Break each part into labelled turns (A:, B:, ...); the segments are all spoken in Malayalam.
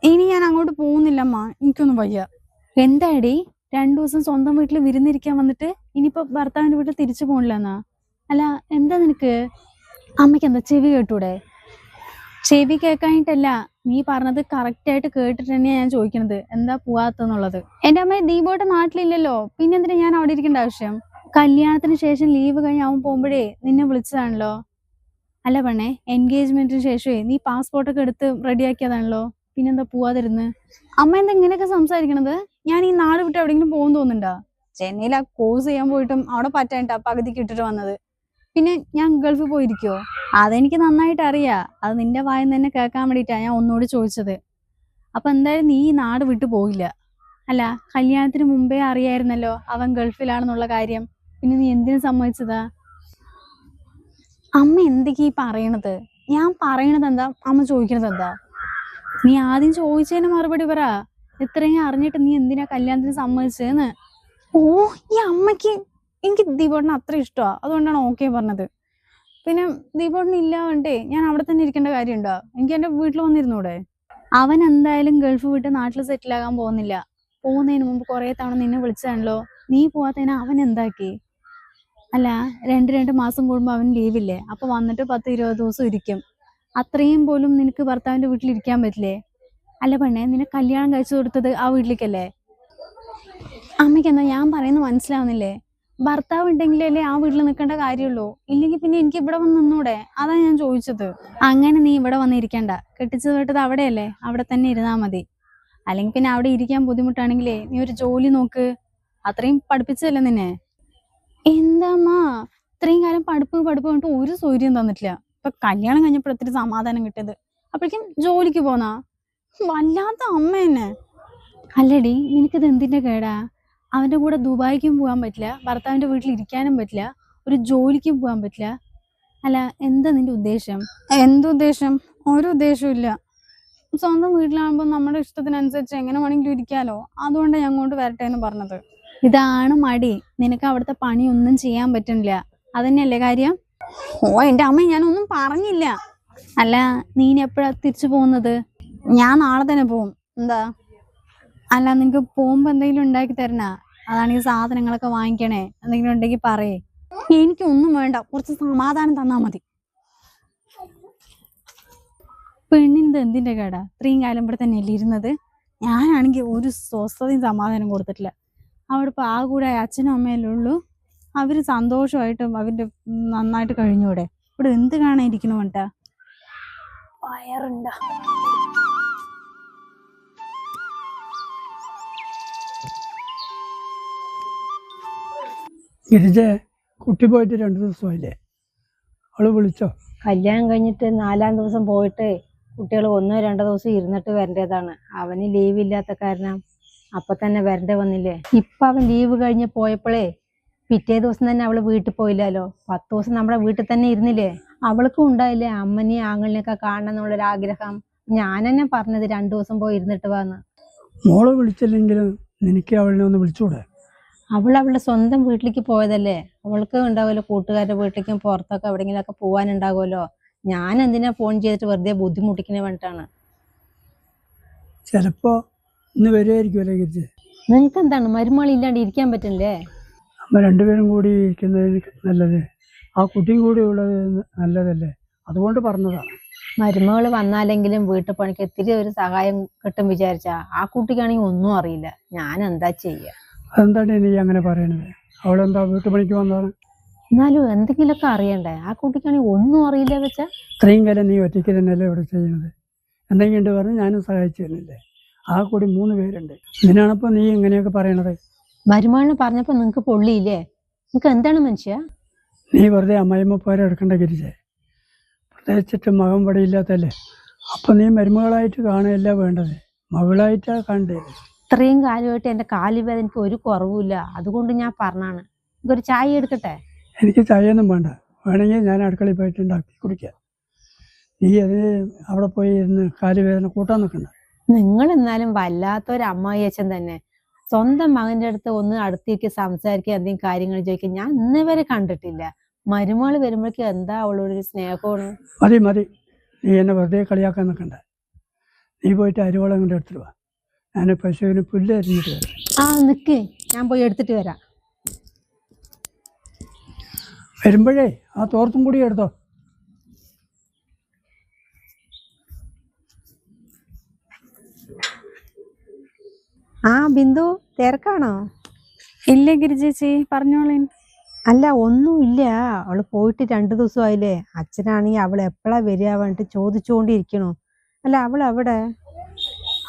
A: ഇനി ഞാൻ അങ്ങോട്ട് പോകുന്നില്ലമ്മ, എനിക്കൊന്നും വയ്യ. എന്താടി 2 ദിവസം സ്വന്തം വീട്ടിൽ വിരുന്നിരിക്കാൻ വന്നിട്ട് ഇനിയിപ്പോ ഭർത്താവിന്റെ വീട്ടിൽ തിരിച്ചു പോണില്ലെന്നാ? അല്ല, എന്താ നിനക്ക്? അമ്മയ്ക്ക് എന്താ ചെവി കേട്ടൂടെ? ചെവി കേൾക്കാനിട്ടല്ല, നീ പറഞ്ഞത് കറക്റ്റ് ആയിട്ട് കേട്ടിട്ട് തന്നെയാ ഞാൻ ചോദിക്കണത്, എന്താ പോവാത്തെന്നുള്ളത്. എന്റെ അമ്മ ദീപോട്ട് നാട്ടിലില്ലല്ലോ, പിന്നെന്തിനാ ഞാൻ അവിടെ ഇരിക്കേണ്ട ആവശ്യം? കല്യാണത്തിന് ശേഷം ലീവ് കഴിഞ്ഞ് അവൻ പോകുമ്പോഴേ നിന്നെ വിളിച്ചതാണല്ലോ. അല്ല പെണ്ണേ, എൻഗേജ്മെന്റിന് ശേഷമേ നീ പാസ്പോർട്ടൊക്കെ എടുത്ത് റെഡിയാക്കിയതാണല്ലോ, പിന്നെന്താ പോവാതിരുന്ന്? അമ്മ എന്താ ഇങ്ങനെയൊക്കെ സംസാരിക്കണത്? ഞാൻ ഈ നാട് വിട്ട് എവിടെയെങ്കിലും പോകും തോന്നുന്നുണ്ടോ? ചെന്നൈയിൽ ആ കോഴ്സ് ചെയ്യാൻ പോയിട്ടും അവിടെ പറ്റാനിട്ടാ പകുതിക്ക് ഇട്ടിട്ട് വന്നത്. പിന്നെ ഞാൻ ഗൾഫിൽ പോയിരിക്കോ? അതെനിക്ക് നന്നായിട്ട് അറിയാം. അത് നിന്റെ വായിൽ തന്നെ കേൾക്കാൻ വേണ്ടിയിട്ടാ ഞാൻ ഒന്നുകൂടി ചോദിച്ചത്. അപ്പൊ എന്തായാലും നീ ഈ നാട് വിട്ടു പോയില്ല. അല്ല, കല്യാണത്തിന് മുമ്പേ അറിയായിരുന്നല്ലോ അവൻ ഗൾഫിലാണെന്നുള്ള കാര്യം. പിന്നെ നീ എന്തിനു സമ്മതിച്ചതാ? അമ്മ എന്തൊക്കെയാ ഈ പറയണത്? ഞാൻ പറയണത് എന്താ, അമ്മ ചോദിക്കണത് എന്താ? നീ ആദ്യം ചോദിച്ചതിന് മറുപടി പറ. ഇത്രയും അറിഞ്ഞിട്ട് നീ എന്തിനാ കല്യാണത്തിന് സമ്മതിച്ചതെന്ന്? ഓ, ഈ അമ്മയ്ക്ക് എനിക്ക് ദീപോട്ടിനെ അത്ര ഇഷ്ടമാ, അതുകൊണ്ടാണ് ഓക്കെ പറഞ്ഞത്. പിന്നെ ദീപോട്ടിന് ഇല്ലാണ്ടേ ഞാൻ അവിടെ തന്നെ ഇരിക്കേണ്ട കാര്യമുണ്ടോ? എനിക്ക് എന്റെ വീട്ടിൽ വന്നിരുന്നൂടെ? അവൻ എന്തായാലും ഗൾഫ് വിട്ട് നാട്ടിൽ സെറ്റിൽ ആകാൻ പോകുന്നില്ല. പോകുന്നതിന് മുമ്പ് കുറെ തവണ നിന്നെ വിളിച്ചതാണല്ലോ. നീ പോവാത്തതിന് അവൻ എന്താക്കി? അല്ല, 2 മാസം കൂടുമ്പോൾ അവൻ ലീവില്ലേ? അപ്പൊ വന്നിട്ട് 10-20 ദിവസം ഇരിക്കും. അത്രയും പോലും നിനക്ക് ഭർത്താവിന്റെ വീട്ടിൽ ഇരിക്കാൻ പറ്റില്ലേ? അല്ല പെണ്ണെ, നിന്നെ കല്യാണം കഴിച്ചു കൊടുത്തത് ആ വീട്ടിലേക്കല്ലേ? അമ്മയ്ക്ക് എന്താ ഞാൻ പറയുന്നത് മനസ്സിലാവുന്നില്ലേ? ഭർത്താവ് ഉണ്ടെങ്കിലല്ലേ ആ വീട്ടിൽ നിൽക്കേണ്ട കാര്യമുള്ളൂ. ഇല്ലെങ്കിൽ പിന്നെ എനിക്ക് ഇവിടെ വന്ന് നിന്നൂടെ? അതാ ഞാൻ ചോദിച്ചത്. അങ്ങനെ നീ ഇവിടെ വന്നിരിക്കണ്ട. കെട്ടിച്ചു വിട്ടത് അവിടെയല്ലേ, അവിടെ തന്നെ ഇരുന്നാ മതി. അല്ലെങ്കിൽ പിന്നെ അവിടെ ഇരിക്കാൻ ബുദ്ധിമുട്ടാണെങ്കിലേ നീ ഒരു ജോലി നോക്ക്. അത്രയും പഠിപ്പിച്ചതല്ലേ നിന്നെ. എന്താമ്മാ, ഇത്രയും കാലം പഠിപ്പ് പഠിപ്പ് പറഞ്ഞിട്ട് ഒരു സൗകര്യം തന്നിട്ടില്ല. ഇപ്പൊ കല്യാണം കഴിഞ്ഞപ്പോൾ ഒത്തിരി സമാധാനം കിട്ടിയത്. അപ്പോഴേക്കും ജോലിക്ക് പോന്നാ? വല്ലാത്ത അമ്മ തന്നെ. അല്ലടി, നിനക്കിത് എന്തിന്റെ കേടാ? അവന്റെ കൂടെ ദുബായിക്കും പോകാൻ പറ്റില്ല, ഭർത്താവിന്റെ വീട്ടിൽ ഇരിക്കാനും പറ്റില്ല, ഒരു ജോലിക്കും പോകാൻ പറ്റില്ല. അല്ല, എന്താ നിന്റെ ഉദ്ദേശം? എന്തുദ്ദേശം? ഒരു ഉദ്ദേശവും ഇല്ല. സ്വന്തം വീട്ടിലാകുമ്പോൾ നമ്മുടെ ഇഷ്ടത്തിനനുസരിച്ച് എങ്ങനെ വേണമെങ്കിലും ഇരിക്കാലോ. അതുകൊണ്ടാണ് ഞാൻ അങ്ങോട്ട് വരട്ടെ എന്ന് പറഞ്ഞത്. ഇതാണ് മടി. നിനക്ക് അവിടുത്തെ പണി ഒന്നും ചെയ്യാൻ പറ്റുന്നില്ല, അതന്നെയല്ലേ കാര്യം? ഓ എന്റെ അമ്മ, ഞാനൊന്നും പറഞ്ഞില്ല. അല്ല, നീ ഇനി എപ്പോഴാ തിരിച്ചു പോകുന്നത്? ഞാൻ നാളെ തന്നെ പോവും. എന്താ? അല്ല, നിനക്ക് പോകുമ്പോ എന്തെങ്കിലും ഉണ്ടാക്കി തരണ? അതാണെങ്കിൽ സാധനങ്ങളൊക്കെ വാങ്ങിക്കണേ. എന്തെങ്കിലും ഉണ്ടെങ്കിൽ പറയേ. എനിക്കൊന്നും വേണ്ട, കുറച്ച് സമാധാനം തന്നാ മതി. പെണ്ണിന്റെ എന്തിന്റെ കേടാ? ഇത്രയും കാലം ഇവിടെ തന്നെ അല്ലേ ഇരുന്നത്? ഞാനാണെങ്കിൽ ഒരു സ്വസ്ഥതയും സമാധാനം കൊടുത്തിട്ടില്ല. അവിടെ ഇപ്പൊ ആ കൂടെ അച്ഛനും അമ്മയല്ലേ ഉള്ളൂ. അവര് സന്തോഷമായിട്ടും അവന്റെ നന്നായിട്ട് കഴിഞ്ഞൂടെ? ഇവിടെ എന്ത് കാണാനിരിക്കണു വേണ്ട? വയറുണ്ട.
B: ഗിരിജ, കുട്ടി പോയിട്ട് 2 ദിവസമായില്ലേ? അവള് വിളിച്ചോ?
C: കല്യാണം കഴിഞ്ഞിട്ട് 4-ാം ദിവസം പോയിട്ട് കുട്ടികൾ 1-2 ദിവസം ഇരുന്നിട്ട് വരേണ്ടതാണ്. അവന് ലീവ് ഇല്ലാത്ത കാരണം അപ്പൊ തന്നെ വരേണ്ടി വന്നില്ലേ. ഇപ്പൊ അവൻ ലീവ് കഴിഞ്ഞ് പോയപ്പോഴേ പിറ്റേ ദിവസം തന്നെ അവള് വീട്ടിൽ പോയില്ലല്ലോ. 10 ദിവസം നമ്മുടെ വീട്ടിൽ തന്നെ ഇരുന്നില്ലേ. അവൾക്കും ഉണ്ടായില്ലേ അമ്മനെയും ആങ്ങളിനെയൊക്കെ കാണണം എന്നുള്ളൊരു ആഗ്രഹം. ഞാൻ തന്നെ പറഞ്ഞത് 2 ദിവസം പോയി ഇരുന്നിട്ട് വന്ന്.
B: മോളെ വിളിച്ചില്ലെങ്കിലും നിനക്ക് അവളിനെ ഒന്ന് വിളിച്ചൂടെ?
C: അവളുടെ സ്വന്തം വീട്ടിലേക്ക് പോയതല്ലേ. അവൾക്ക് ഉണ്ടാവുമല്ലോ കൂട്ടുകാരുടെ വീട്ടിലേക്കും പുറത്തൊക്കെ എവിടെയെങ്കിലുമൊക്കെ പോകാനുണ്ടാകുമല്ലോ. ഞാൻ എന്തിനാ ഫോൺ ചെയ്തിട്ട് വെറുതെ ബുദ്ധിമുട്ടിക്കണേ വേണ്ടിട്ടാണ്.
B: ചിലപ്പോ ഇന്ന് വരുമായിരിക്കുമല്ലേ ഗിരിജ?
C: നിനക്ക് എന്താണ് മരുമകൾ ഇല്ലാണ്ട് ഇരിക്കാൻ പറ്റില്ലേ?
B: നമ്മൾ രണ്ടുപേരും കൂടി ഇരിക്കുന്നതിന് നല്ലത് ആ കുട്ടിയും കൂടി ഉള്ളത് നല്ലതല്ലേ, അതുകൊണ്ട് പറഞ്ഞതാണ്.
C: മരുമകൾ വന്നാലെങ്കിലും വീട്ടു പണിക്ക് ഇത്തിരി ഒരു സഹായം കിട്ടും വിചാരിച്ചാ. ആ കുട്ടിക്കാണെങ്കിൽ ഒന്നും അറിയില്ല. ഞാൻ എന്താ ചെയ്യുക?
B: അതെന്താണ് നീ അങ്ങനെ പറയണത്? അവളെന്താ വീട്ടുപണിക്ക് വന്നതാണ്?
C: എന്നാലും എന്തെങ്കിലുമൊക്കെ അറിയണ്ടേ? ആ കുട്ടിക്കാണെങ്കിൽ ഒന്നും അറിയില്ല വെച്ചാ.
B: ഇത്രയും കാലം നീ ഒറ്റയ്ക്ക് തന്നെയല്ലേ ഇവിടെ ചെയ്യുന്നത്? എന്തെങ്കിലും ഉണ്ട് പറഞ്ഞ് ഞാനും സഹായിച്ചു തരുന്നില്ലേ? ആ കൂടി 3 പേരുണ്ട്. ഇതിനാണപ്പോൾ നീ ഇങ്ങനെയൊക്കെ പറയണത്?
C: മരുമകളിനെ പറഞ്ഞപ്പോ നിങ്ങക്ക് പൊള്ളിയില്ലേ? നിങ്ങക്ക് എന്താണ് മനുഷ്യ?
B: നീ വെറുതെ അമ്മായിമ്മ പോരെ എടുക്കേണ്ട ഗിരിജേ. പ്രത്യേകിച്ചിട്ട് മകൻ പടിയില്ലാത്തല്ലേ. അപ്പം നീ മരുമകളായിട്ട് കാണുകയല്ല വേണ്ടത്, മകളായിട്ടാണ് കാണേണ്ടത്.
C: ഇത്രയും കാലമായിട്ട് എൻ്റെ കാല് വേദനയ്ക്ക് ഒരു കുറവുമില്ല. അതുകൊണ്ട് ഞാൻ പറഞ്ഞാണ്. എനിക്കൊരു ചായ എടുക്കട്ടെ?
B: എനിക്ക് ചായയൊന്നും വേണ്ട. വേണമെങ്കിൽ ഞാൻ അടുക്കളയിൽ പോയിട്ട് ഉണ്ടാക്കി കുടിക്കാം. നീ അതിന് അവിടെ പോയി ഇരുന്ന് കാല് വേദന കൂട്ടാൻ നിൽക്കണ്ട.
C: നിങ്ങൾ എന്നാലും വല്ലാത്തൊരു അമ്മായി അച്ഛൻ തന്നെ. സ്വന്തം മകൻ്റെ അടുത്ത് ഒന്ന് അടുത്തേക്ക് സംസാരിക്കുക, എന്തെങ്കിലും കാര്യങ്ങൾ ചോദിക്കുക ഞാൻ ഇന്നേ വരെ കണ്ടിട്ടില്ല. മരുമകൾ വരുമ്പോഴേക്കും എന്താ അവളോടൊരു സ്നേഹമാണ്.
B: മതി മതി, നീ എന്നെ വെറുതെ കളിയാക്കാൻ നിൽക്കണ്ട. നീ പോയിട്ട് അരിവളം കൊണ്ട് എടുത്തിട്ട് വാ. ഞാൻ പശുവിന് പുല്ല് അരിഞ്ഞിട്ട് വരാം.
C: ആ നിക്ക്, ഞാൻ പോയി എടുത്തിട്ട് വരാം.
B: വരുമ്പോഴേ ആ തോർത്തും കൂടി എടുത്തോ.
C: ആ ബിന്ദു, തിരക്കാണോ?
A: ഇല്ല ഗിരിജേച്ചി, പറഞ്ഞോളേ.
C: അല്ല ഒന്നുമില്ല, അവള് പോയിട്ട് 2 ദിവസമായില്ലേ. അച്ഛനാണെങ്കിൽ അവൾ എപ്പോഴാ വരിക വേണ്ടിട്ട് ചോദിച്ചുകൊണ്ടിരിക്കണോ. അല്ല അവൾ എവിടെ?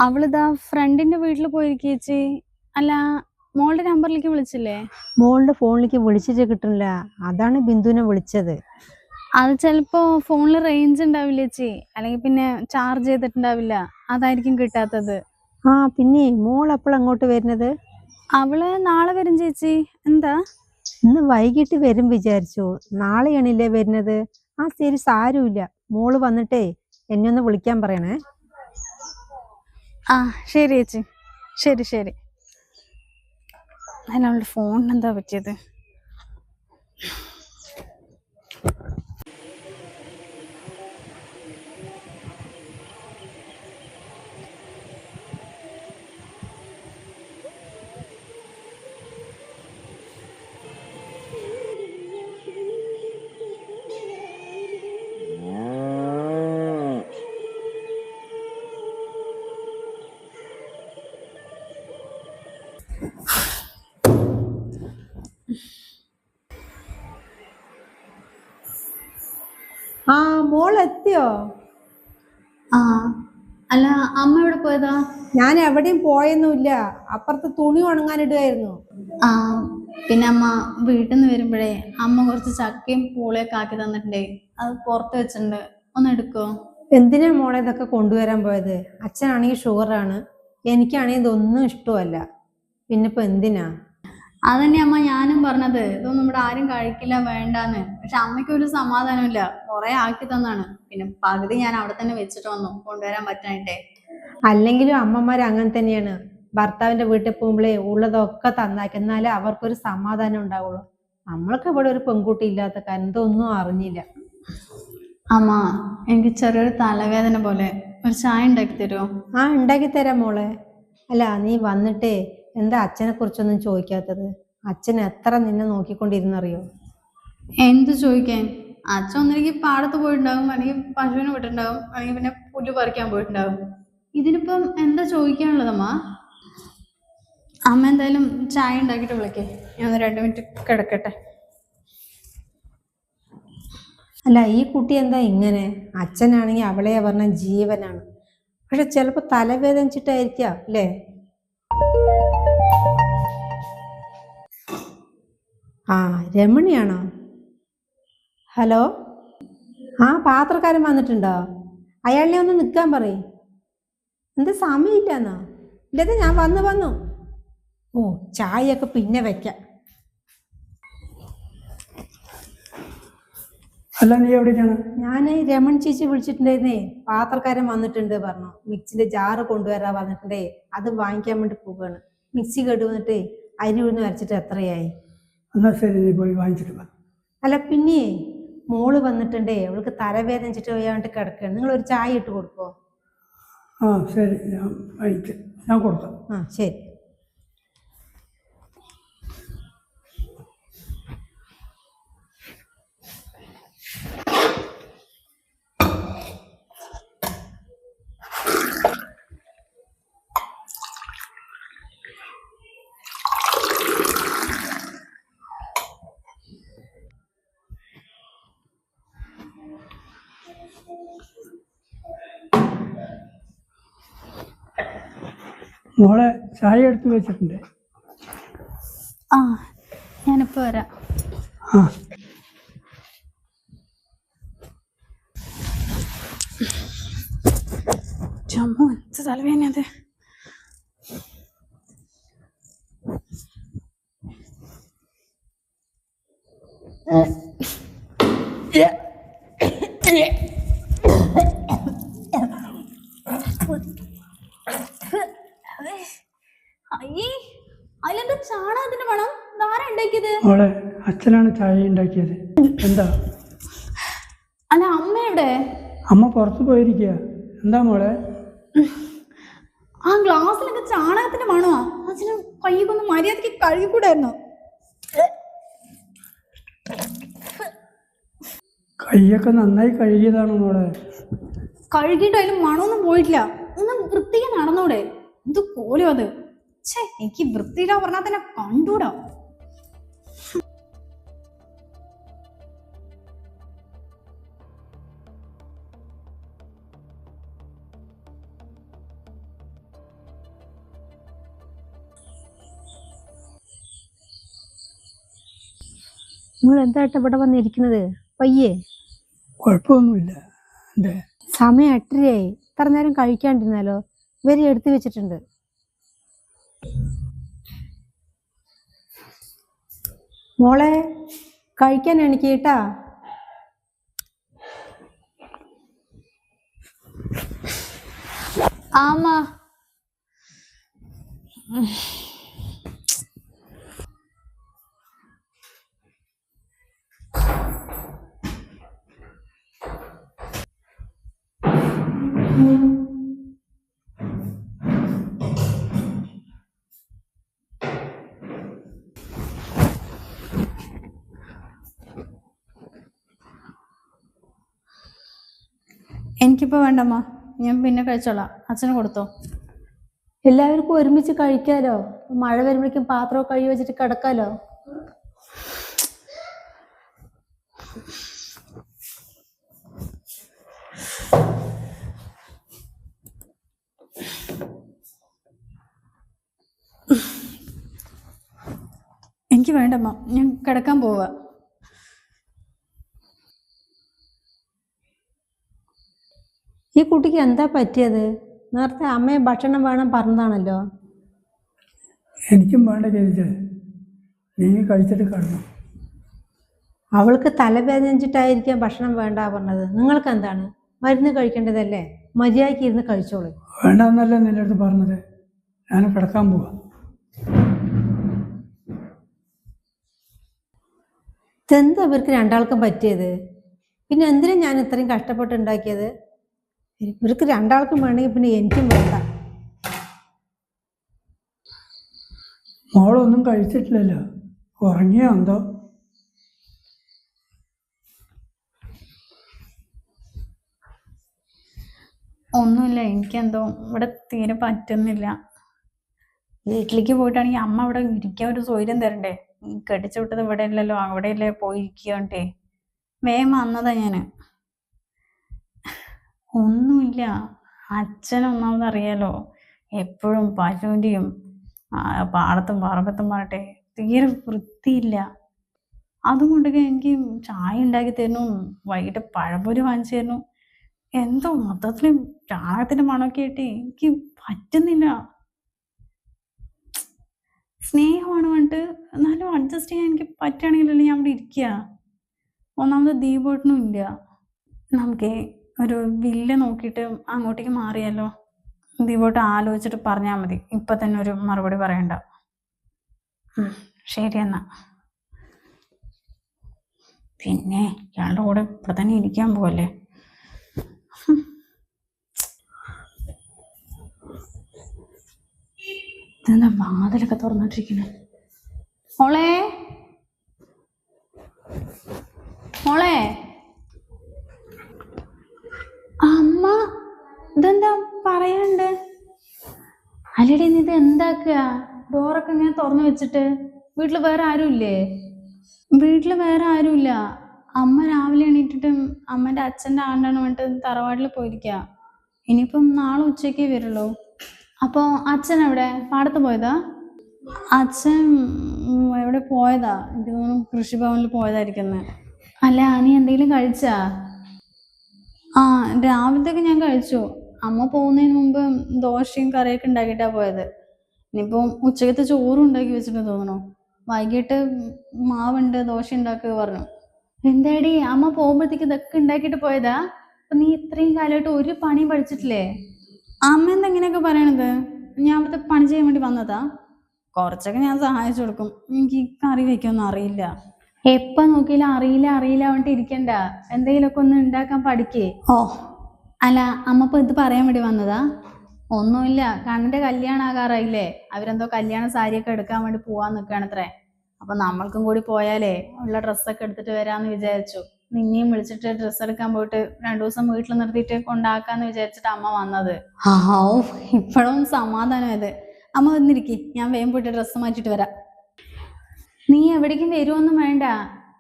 A: അവളിതാ ഫ്രണ്ടിന്റെ വീട്ടിൽ പോയിരിക്കേച്ചി. അല്ല, മോളുടെ നമ്പറിലേക്ക് വിളിച്ചില്ലേ?
C: മോളുടെ ഫോണിലേക്ക് വിളിച്ചിട്ട് കിട്ടണില്ല, അതാണ് ബിന്ദുവിനെ വിളിച്ചത്.
A: അത് ചിലപ്പോ ഫോണിൽ റേഞ്ച് ഉണ്ടാവില്ല ചേച്ചി, അല്ലെങ്കിൽ പിന്നെ ചാർജ് ചെയ്തിട്ടുണ്ടാവില്ല, അതായിരിക്കും കിട്ടാത്തത്.
C: ആ പിന്നെ മോൾ എപ്പോഴാ അങ്ങോട്ട് വരുന്നത്?
A: അവള് നാളെ വരും ചേച്ചി. എന്താ?
C: ഇന്ന് വൈകിട്ട് വരും വിചാരിച്ചു, നാളെയാണില്ലേ വരുന്നത്? ആ ശരി, സാരമില്ല. മോള് വന്നിട്ടേ എന്നെ ഒന്ന് വിളിക്കാൻ പറയണേ.
A: ആ ശരി ചേച്ചി, ശരി ശരി. അല്ല, അവളുടെ ഫോണിന് എന്താ പറ്റിയത്?
C: ആ മോൾ എത്തിയോ?
A: ആ അല്ല, അമ്മ എവിടെ പോയതാ?
C: ഞാൻ എവിടെയും പോയൊന്നുമില്ല, അപ്പുറത്ത് തുണി ഉണങ്ങാനിടുമായിരുന്നു.
A: ആ പിന്നെ അമ്മ വീട്ടിൽ നിന്ന് വരുമ്പോഴേ അമ്മ കുറച്ച് ചക്കയും പൂളയൊക്കെ ആക്കി തന്നിട്ടുണ്ടേ, അത് പുറത്ത് വെച്ചിട്ടുണ്ട്, ഒന്ന് എടുക്കോ?
C: എന്തിനാ മോളെ ഇതൊക്കെ കൊണ്ടുവരാൻ പോയത്? അച്ഛനാണെങ്കിൽ ഷുഗറാണ്, എനിക്കാണെങ്കിൽ ഇതൊന്നും ഇഷ്ടമല്ല. പിന്നെ ഇപ്പൊ എന്തിനാ?
A: അതന്നെ അമ്മ ഞാനും പറഞ്ഞത്, ഇതൊന്നും ഇവിടെ ആരും കഴിക്കില്ല, വേണ്ടാന്ന്. പക്ഷെ അമ്മയ്ക്ക് ഒരു സമാധാനമില്ല, കുറെ ആക്കി തന്നാണ്. പിന്നെ പകുതി ഞാൻ അവിടെ തന്നെ വെച്ചിട്ട് വന്നു, കൊണ്ടുവരാൻ പറ്റാനിട്ടേ.
C: അല്ലെങ്കിലും അമ്മമാർ അങ്ങനെ തന്നെയാണ്, ഭർത്താവിന്റെ വീട്ടിൽ പോകുമ്പോഴേ ഉള്ളതൊക്കെ തന്നാക്കി, എന്നാലേ അവർക്കൊരു സമാധാനം ഉണ്ടാവുള്ളൂ. നമ്മൾക്ക് ഇവിടെ ഒരു പെൺകുട്ടി ഇല്ലാത്ത കാരണം ഇതൊന്നും അറിഞ്ഞില്ല.
A: അമ്മ, എനിക്ക് ചെറിയൊരു തലവേദന പോലെ, ഒരു ചായ ഉണ്ടാക്കി തരുമോ?
C: ആ ഉണ്ടാക്കി തരാം മോളെ. അല്ല നീ വന്നിട്ടേ എന്താ അച്ഛനെ കുറിച്ചൊന്നും ചോദിക്കാത്തത്? അച്ഛൻ എത്ര നിന്നെ നോക്കിക്കൊണ്ടിരുന്നറിയോ?
A: എന്ത് ചോദിക്കാൻ? അച്ഛൻ ഒന്നിലേക്ക് പാടത്ത് പോയിട്ടുണ്ടാവും, അല്ലെങ്കിൽ പശുവിനെ വിട്ടിട്ടുണ്ടാവും, അല്ലെങ്കിൽ പിന്നെ പുല്ല് പറിക്കാൻ പോയിട്ടുണ്ടാവും. ഇതിനിപ്പം എന്താ ചോദിക്കാനുള്ളതമ്മ? അമ്മ എന്തായാലും ചായ ഉണ്ടാക്കിയിട്ട് വിളിക്കേ, ഞാൻ 2 മിനിറ്റ് കിടക്കട്ടെ.
C: അല്ല ഈ കുട്ടി എന്താ ഇങ്ങനെ? അച്ഛനാണെങ്കിൽ അവളെ പറഞ്ഞ ജീവനാണ്, പക്ഷെ ചിലപ്പോൾ തലവേദനിച്ചിട്ടായിരിക്കാം അല്ലേ? ആ രമണിയാണോ? ഹലോ, ആ പാത്രക്കാരൻ വന്നിട്ടുണ്ടോ? അയാളിനെ ഒന്ന് നിൽക്കാൻ പറയും. എന്താ സമയമില്ലെന്നോ? ഇല്ലത് ഞാൻ വന്നു. ഓ ചായയൊക്കെ പിന്നെ വെക്കാം.
B: അല്ല, നീ എവിടേക്കാണ്?
C: ഞാൻ രമൺ ചേച്ചി വിളിച്ചിട്ടുണ്ടായിരുന്നേ, പാത്രക്കാരൻ വന്നിട്ടുണ്ട് പറഞ്ഞു, മിക്സിന്റെ ജാറ് കൊണ്ടുവരാൻ വന്നിട്ടുണ്ടേ, അത് വാങ്ങിക്കാൻ വേണ്ടി പോവുകയാണ്. മിക്സി കേട്ട് വന്നിട്ടേ അരി ഉഴുന്ന് വരച്ചിട്ട് എത്രയായി?
B: എന്നാൽ ശരി, നീ പോയി വാങ്ങിച്ചിട്ട് വാ.
C: അല്ല പിന്നെ മോള് വന്നിട്ടുണ്ടേ, അവൾക്ക് തലവേദനിച്ചിട്ട് പോയാണ്ട് കിടക്കുകയാണ്, നിങ്ങൾ ഒരു ചായ ഇട്ട് കൊടുക്കോ?
B: ആ ശരി, ഞാൻ കൊടുക്കാം.
C: ആ ശരി.
B: മോളെ ചായ എടുത്ത് വെച്ചിട്ടുണ്ട്.
A: ആ ഞാനിപ്പോൾ വരാം.
B: ആ
A: ചമ്മോ, എന്ത് തലവേദന അത്. അയ്യേ, അതിലെന്താ ചാണകത്തിന്റെ മണം? ധാര ഉണ്ടാക്കിയത്?
B: മോളെ അച്ഛനാണ് ചായ ഉണ്ടാക്കിയത്. എന്താ?
A: അല്ല, അമ്മ എവിടെ?
B: അമ്മ പുറത്ത് പോയിരിക്കുക. എന്താ മോളെ?
A: ഗ്ലാസ്സിലൊക്കെ ചാണകത്തിന്റെ മണമാ. അച്ഛന് കൈയൊക്കെ ഒന്ന് മര്യാദക്ക് കഴുകിക്കൂടായിരുന്നോ?
B: കൈയൊക്കെ നന്നായി കഴുകിയതാണ് മോളെ.
A: കഴുകിയിട്ട് അതിന് മണമൊന്നും പോയിട്ടില്ല. ഒന്ന് വൃത്തിക്ക് നടന്നൂടെ? എന്ത് കോലം അത്. ഛേ, എനിക്ക് വൃത്തിയിടാ പറഞ്ഞാൽ തന്നെ കണ്ടൂടാ.
C: നിങ്ങൾ എന്തായിട്ട് ഇവിടെ വന്നിരിക്കുന്നത്? പയ്യേ
B: കുഴപ്പമൊന്നുമില്ല. എൻ്റെ
C: സമയം 8:30ആയി. ഇത്ര നേരം കഴിക്കാണ്ടിരുന്നാലോ? ഇവര് എടുത്തു വെച്ചിട്ടുണ്ട്. മോളെ കഴിക്കാൻ എനിക്ക് കേട്ടാ.
A: ആമാ. എനിക്കിപ്പോ വേണ്ടമ്മ, ഞാൻ പിന്നെ കഴിച്ചോളാം. അച്ഛന് കൊടുത്തോ.
C: എല്ലാവർക്കും ഒരുമിച്ച് കഴിക്കാലോ. മഴ വരുമ്പോഴേക്കും പാത്രമൊക്കെ കഴുകി വെച്ചിട്ട് കിടക്കാലോ.
A: എനിക്ക് വേണ്ടമ്മ, ഞാൻ കിടക്കാൻ പോവാ.
C: ഈ കുട്ടിക്ക് എന്താ പറ്റിയത്? നേരത്തെ അമ്മയെ ഭക്ഷണം വേണം പറഞ്ഞതാണല്ലോ.
B: എനിക്കും വേണ്ട ഗിരിജ, നീ കഴിച്ചിട്ട് കിടന്നു.
C: അവൾക്ക് തലവേദനിച്ചിട്ടായിരിക്കാം ഭക്ഷണം വേണ്ട പറഞ്ഞത്. നിങ്ങൾക്ക് എന്താണ്? മരുന്ന് കഴിക്കേണ്ടതല്ലേ? മര്യാദയ്ക്ക് ഇരുന്ന് കഴിച്ചോളൂ.
B: വേണ്ടെന്നല്ല നിന്റെ അടുത്ത് പറഞ്ഞത്. ഞാൻ കിടക്കാൻ പോവാ.
C: ഇതെന്താ ഇവർക്ക് രണ്ടാൾക്കും പറ്റിയത്? പിന്നെ എന്തിനാ ഞാൻ ഇത്രയും കഷ്ടപ്പെട്ട് ഉണ്ടാക്കിയത്? ഇവർക്ക് രണ്ടാൾക്കും വേണമെങ്കിൽ പിന്നെ എനിക്കും വേണ്ട.
B: മോളൊന്നും കഴിച്ചിട്ടില്ലല്ലോ, ഉറങ്ങിയോ എന്തോ?
A: ഒന്നുമില്ല, എനിക്കെന്തോ ഇവിടെ തീരെ പറ്റുന്നില്ല. വീട്ടിലേക്ക് പോയിട്ടാണെങ്കിൽ അമ്മ അവിടെ ഇരിക്കാൻ ഒരു സൗകര്യം തരണ്ടേ? കെട്ടിച്ചു വിട്ടത് ഇവിടെ അല്ലല്ലോ, അവിടെയല്ലേ പോയി ഇരിക്കണ്ടേ? വേഗം വന്നതാ ഞാന്. ഒന്നുമില്ല, അച്ഛനൊന്നാമത് അറിയാലോ, എപ്പോഴും പശുവിൻ്റെയും പാടത്തും പറമ്പത്തും പാട്ടെ തീരെ വൃത്തിയില്ല. അതുകൊണ്ടൊക്കെ എനിക്ക് ചായ ഉണ്ടാക്കി തരുന്നു, വൈകിട്ട് പഴംപൊരി വാങ്ങിച്ചു തരുന്നു. എന്തോ മൊത്തത്തിൽ ചാണകത്തിന്റെ മണമൊക്കെ ആയിട്ട് എനിക്ക് പറ്റുന്നില്ല. സ്നേഹമാണ് പറഞ്ഞിട്ട് എന്നാലും അഡ്ജസ്റ്റ് ചെയ്യാൻ എനിക്ക് പറ്റുകയാണെങ്കിലല്ലേ ഞാൻ അവിടെ ഇരിക്കുക. ഒന്നാമത് ദീപോട്ടനും ഇല്ല. നമുക്ക് ഒരു വില്ല നോക്കിയിട്ട് അങ്ങോട്ടേക്ക് മാറിയാലോ? ദീപോട്ട് ആലോചിച്ചിട്ട് പറഞ്ഞാൽ മതി, ഇപ്പൊ തന്നെ ഒരു മറുപടി പറയണ്ട. ശരി എന്നാ. പിന്നെ ഇയാളുടെ കൂടെ ഇവിടെ തന്നെ ഇരിക്കാൻ പോവല്ലേ? എന്താ വാതിലൊക്കെ തുറന്നിട്ടിരിക്കുന്നത്? മോളെ, മോളെ. അമ്മ ഇതെന്താ പറയാണ്ട്? അല്ലടി, നീ ഇത് എന്താക്കുക? ഡോറൊക്കെ ഇങ്ങനെ തുറന്നു വെച്ചിട്ട്. വീട്ടിൽ വേറെ ആരും ഇല്ലേ? വീട്ടിൽ വേറെ ആരുമില്ല. അമ്മ രാവിലെ എണീറ്റിട്ട് അമ്മന്റെ അച്ഛൻ്റെ ആണ്ടാണ് പറഞ്ഞിട്ട് തറവാട്ടിൽ പോയിരിക്കുക. ഇനിയിപ്പം നാളെ ഉച്ചയ്ക്കേ വരുള്ളൂ. അപ്പോൾ അച്ഛൻ എവിടെ? പാടത്ത് പോയതാ? അച്ഛൻ എവിടെ പോയതാ? എനിക്ക് തോന്നുന്നു കൃഷിഭവനിൽ പോയതായിരിക്കുന്നത്. അല്ല, നീ എന്തെങ്കിലും കഴിച്ചാ? ആ, രാവിലത്തേക്ക് ഞാൻ കഴിച്ചു. അമ്മ പോകുന്നതിന് മുമ്പ് ദോശയും കറിയൊക്കെ ഉണ്ടാക്കിയിട്ടാ പോയത്. ഇനിയിപ്പോൾ ഉച്ചക്കത്തെ ചോറും ഉണ്ടാക്കി വെച്ചിട്ട് തോന്നണു. വൈകിട്ട് മാവുണ്ട്, ദോശ ഉണ്ടാക്കുക പറഞ്ഞു. എന്താടി, അമ്മ പോകുമ്പോഴത്തേക്ക് ഇതൊക്കെ ഉണ്ടാക്കിയിട്ട് പോയതാ? അപ്പൊ നീ ഇത്രയും കാലമായിട്ട് ഒരു പണിയും പഠിച്ചിട്ടില്ലേ? അമ്മ എന്താ ഇങ്ങനെയൊക്കെ പറയണത്? ഞാൻ അവിടുത്തെ പണി ചെയ്യാൻ വേണ്ടി വന്നതാ. കുറച്ചൊക്കെ ഞാൻ സഹായിച്ചു കൊടുക്കും. എനിക്ക് കറി വെക്കൊന്നും അറിയില്ല. എപ്പ നോക്കിയാലും അറിയില്ല അറിയില്ല പറഞ്ഞിട്ട് ഇരിക്കണ്ട. എന്തെങ്കിലുമൊക്കെ ഒന്ന് ഉണ്ടാക്കാൻ പഠിക്കേ. ഓ അല്ല, അമ്മ ഇപ്പൊ ഇത് പറയാൻ വേണ്ടി വന്നതാ? ഒന്നുമില്ല, കണ്ണിന്റെ കല്യാണം ആകാറായില്ലേ. അവരെന്തോ കല്യാണ സാരിയൊക്കെ എടുക്കാൻ വേണ്ടി പോവാൻ നിൽക്കുകയാണത്രേ. അപ്പൊ നമ്മൾക്കും കൂടി പോയാലേ ഉള്ള ഡ്രസ്സൊക്കെ എടുത്തിട്ട് വരാന്ന് വിചാരിച്ചു. നിന്നെയും വിളിച്ചിട്ട് ഡ്രസ്സ് എടുക്കാൻ പോയിട്ട് 2 ദിവസം വീട്ടിൽ നിർത്തിയിട്ട് കൊണ്ടാക്കാന്ന് വിചാരിച്ചിട്ട് അമ്മ വന്നത്. ഇപ്പോഴും സമാധാനമായത്. അമ്മ വന്നിരിക്കെ, ഞാൻ വേഗം പോയിട്ട് ഡ്രസ്സ് മാറ്റിട്ട് വരാം. നീ എവിടേക്കും വരുമൊന്നും വേണ്ട.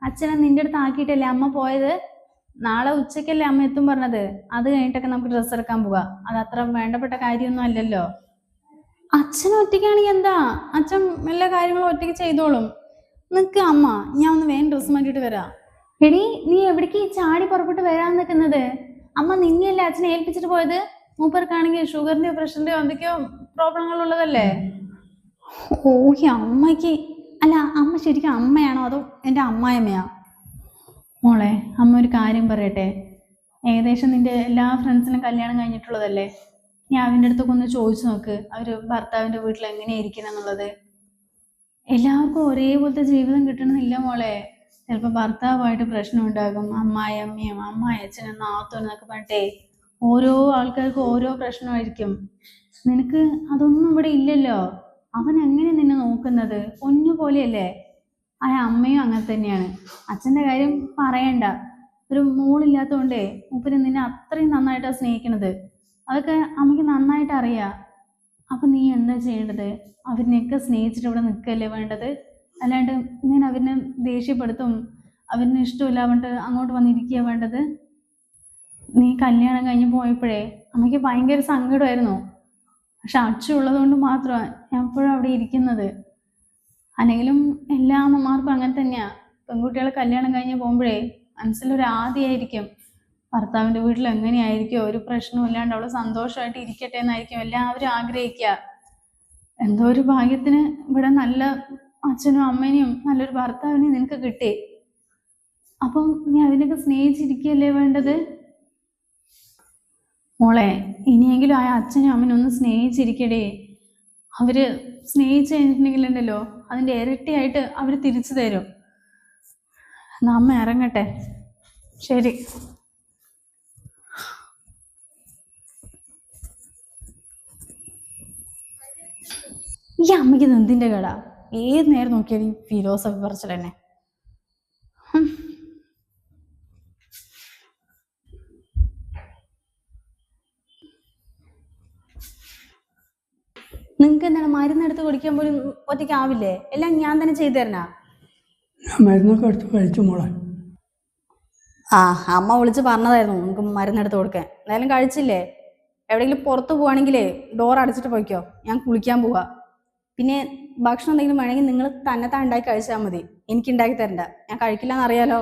A: അച്ഛനെ നിന്റെ അടുത്ത് ആക്കിയിട്ടല്ലേ അമ്മ പോയത്. നാളെ ഉച്ചക്കല്ലേ അമ്മ എത്തും പറഞ്ഞത്. അത് കഴിഞ്ഞിട്ടൊക്കെ നമുക്ക് ഡ്രസ്സ് എടുക്കാൻ പോവാ. അത് അത്ര വേണ്ടപ്പെട്ട കാര്യമൊന്നും അല്ലല്ലോ. അച്ഛൻ ഒറ്റയ്ക്കാണെങ്കിൽ എന്താ, അച്ഛൻ എല്ലാ കാര്യങ്ങളും ഒറ്റയ്ക്ക് ചെയ്തോളും. നിക്ക് അമ്മ, ഞാൻ ഒന്ന് വേഗം ഡ്രസ്സ് മാറ്റിയിട്ട് വരാം. എടി, നീ എവിടേക്ക് ചാടി പുറപ്പെട്ട് വരാൻ നിൽക്കുന്നത്? അമ്മ നിന്നെയല്ലേ അച്ഛനെ ഏൽപ്പിച്ചിട്ട് പോയത്. മൂപ്പർക്കാണെങ്കിൽ ഷുഗറിന്റെയോ പ്രഷറിന്റെയോ എന്തൊക്കെയോ പ്രോബ്ലങ്ങൾ ഉള്ളതല്ലേ. ഓ, ഈ അമ്മയ്ക്ക് അല്ല, അമ്മ ശരിക്കും അമ്മയാണോ അതോ എൻ്റെ അമ്മായിയമ്മയാ? മോളെ, അമ്മ ഒരു കാര്യം പറയട്ടെ. ഏകദേശം നിന്റെ എല്ലാ ഫ്രണ്ട്സിനും കല്യാണം കഴിഞ്ഞിട്ടുള്ളതല്ലേ. ഞാൻ അവൻ്റെ അടുത്തൊക്കെ ഒന്ന് ചോദിച്ചു നോക്ക്, അവര് ഭർത്താവിന്റെ വീട്ടിൽ എങ്ങനെയായിരിക്കണം എന്നുള്ളത്. എല്ലാവർക്കും ഒരേപോലത്തെ ജീവിതം കിട്ടണമെന്നില്ല മോളെ. ചിലപ്പോൾ ഭർത്താവുമായിട്ട് പ്രശ്നം ഉണ്ടാകും. അമ്മായിയമ്മയും അമ്മായച്ഛനും നാത്തോന്നൊക്കെ പറഞ്ഞിട്ടേ ഓരോ ആൾക്കാർക്കും ഓരോ പ്രശ്നമായിരിക്കും. നിനക്ക് അതൊന്നും ഇവിടെ ഇല്ലല്ലോ. അവൻ എങ്ങനെ നിന്നെ നോക്കുന്നത്? പൊന്നു പോലെയല്ലേ. ആ അമ്മയും അങ്ങനെ തന്നെയാണ്. അച്ഛൻ്റെ കാര്യം പറയണ്ട. ഒരു മോളില്ലാത്തതുകൊണ്ടേ മൂപ്പര് നിന്നെ അത്രയും നന്നായിട്ടാണ് സ്നേഹിക്കണത്. അതൊക്കെ അമ്മയ്ക്ക് നന്നായിട്ട് അറിയാം. അപ്പൊ നീ എന്താ ചെയ്യേണ്ടത്? അവരിനെയൊക്കെ സ്നേഹിച്ചിട്ട് ഇവിടെ നിൽക്കല്ലേ വേണ്ടത്. അല്ലാണ്ട് ഇങ്ങനെ അവരിനെ ദേഷ്യപ്പെടുത്തും, അവരിന് ഇഷ്ടമില്ല പറഞ്ഞിട്ട് അങ്ങോട്ട് വന്നിരിക്കുക വേണ്ടത്. നീ കല്യാണം കഴിഞ്ഞ് പോയപ്പോഴേ അമ്മയ്ക്ക് ഭയങ്കര സങ്കടമായിരുന്നു. പക്ഷെ അച്ഛൻ ഉള്ളത് കൊണ്ട് മാത്രമാണ് ഞാൻ എപ്പോഴും അവിടെ ഇരിക്കുന്നത്. അല്ലെങ്കിലും എല്ലാ അമ്മമാർക്കും അങ്ങനെ തന്നെയാ. പെൺകുട്ടികൾ കല്യാണം കഴിഞ്ഞ് പോകുമ്പോഴേ മനസ്സിലൊരു ആദിയായിരിക്കും. ഭർത്താവിൻ്റെ വീട്ടിൽ എങ്ങനെയായിരിക്കും, ഒരു പ്രശ്നവും ഇല്ലാണ്ട് അവള് സന്തോഷമായിട്ട് ഇരിക്കട്ടെ എന്നായിരിക്കും എല്ലാവരും ആഗ്രഹിക്കുക. എന്തോ ഒരു ഭാഗ്യത്തിന് ഇവിടെ നല്ല അച്ഛനും അമ്മേനെയും നല്ലൊരു ഭർത്താവിനെയും നിനക്ക് കിട്ടി. അപ്പം നീ അതിനൊക്കെ സ്നേഹിച്ചിരിക്കുകയല്ലേ വേണ്ടത്. മോളെ, ഇനിയെങ്കിലും ആ അച്ഛനും അമ്മനും ഒന്ന് സ്നേഹിച്ചിരിക്കടേ. അവര് സ്നേഹിച്ചു കഴിഞ്ഞിട്ടുണ്ടെങ്കിലുണ്ടല്ലോ അതിൻ്റെ ഇരട്ടിയായിട്ട് അവര് തിരിച്ചു തരും. നമ്മ ഇറങ്ങട്ടെ. ശരി. ഈ അമ്മയ്ക്ക് ഇത് എന്തിൻ്റെ കേടാ? ഏത് നേരം നോക്കിയാലും ഫിലോസഫി പറിച്ചിട്ട് തന്നെ. നിങ്ങൾക്ക് എന്താണ് മരുന്നെടുത്ത് കുടിക്കാൻ പോലും ഒറ്റയ്ക്കാവില്ലേ? എല്ലാം ഞാൻ തന്നെ ചെയ്തു തരണ.
B: ഞാൻ മരുന്നൊക്കെ എടുത്ത് കഴിച്ചു മോളെ.
A: അമ്മ വിളിച്ച് പറഞ്ഞതായിരുന്നു നമുക്ക് മരുന്നെടുത്ത് കൊടുക്കാൻ. എന്തായാലും കഴിച്ചില്ലേ. എവിടെയെങ്കിലും പുറത്ത് പോവാണെങ്കിലേ ഡോർ അടച്ചിട്ട് പോയിക്കോ. ഞാൻ കുളിക്കാൻ പോവാ. പിന്നെ ഭക്ഷണം എന്തെങ്കിലും വേണമെങ്കിൽ നിങ്ങൾ തന്നെ ഉണ്ടാക്കി കഴിച്ചാൽ മതി. എനിക്ക് ഉണ്ടാക്കി തരണ്ട. ഞാൻ കഴിക്കില്ല എന്നറിയാലോ.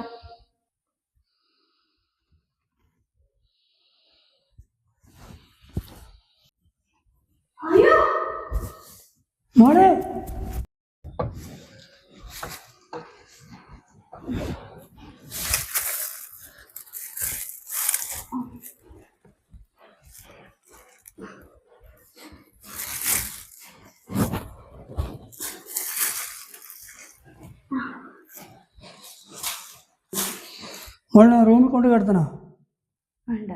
B: മോളെ, മോളെ റൂമിൽ കൊണ്ട് കിടത്തണോ?
A: വേണ്ട.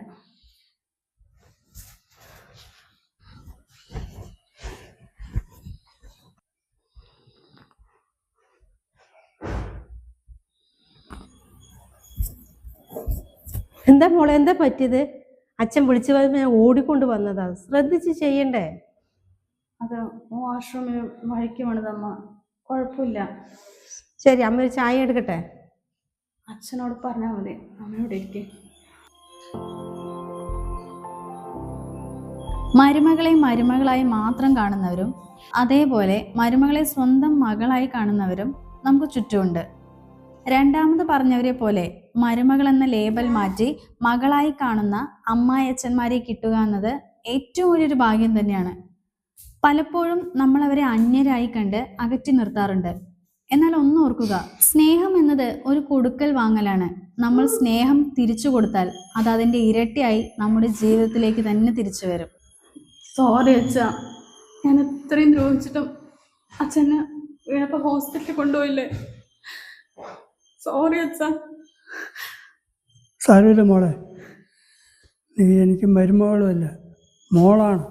C: എന്താ മോളെ, എന്താ പറ്റിയത്? അച്ഛൻ വിളിച്ചു വരുമ്പോൾ ഞാൻ ഓടിക്കൊണ്ട് വന്നതാ. ശ്രദ്ധിച്ച് ചെയ്യണ്ടേ?
A: അത് വാഷ്റൂമിൽ വഴിക്ക് വേണതമ്മ. കുഴപ്പമില്ല.
C: ശരി, അമ്മ ഒരു ചായ എടുക്കട്ടെ?
A: അച്ഛനോട് പറഞ്ഞാൽ മതി. അമ്മയോട് ഇരിക്കെ. മരുമകളെ മരുമകളായി മാത്രം കാണുന്നവരും അതേപോലെ മരുമകളെ സ്വന്തം മകളായി കാണുന്നവരും നമുക്ക് ചുറ്റുമുണ്ട്. രണ്ടാമത് പറഞ്ഞവരെ പോലെ മരുമകൾ എന്ന ലേബൽ മാറ്റി മകളായി കാണുന്ന അമ്മായച്ഛന്മാരെ കിട്ടുക എന്നത് ഏറ്റവും വലിയൊരു ഭാഗ്യം തന്നെയാണ്. പലപ്പോഴും നമ്മൾ അവരെ അന്യരായി കണ്ട് അകറ്റി നിർത്താറുണ്ട്. എന്നാൽ ഒന്നോർക്കുക, സ്നേഹം എന്നത് ഒരു കൊടുക്കൽ വാങ്ങലാണ്. നമ്മൾ സ്നേഹം തിരിച്ചു കൊടുത്താൽ അത് അതിൻ്റെ ഇരട്ടിയായി നമ്മുടെ ജീവിതത്തിലേക്ക് തന്നെ തിരിച്ചു വരും. സോറി അച്ഛ, ഞാൻ എത്രയും ദ്രോഹിച്ചിട്ടും അച്ഛനെ വീണപ്പോൾ ഹോസ്പിറ്റലിൽ കൊണ്ടുപോയില്ലേ. സോറി അച്ഛ.
B: സാരമില്ല മോളെ, നീ എനിക്ക് മരുമകളുമല്ല, മോളാണ്.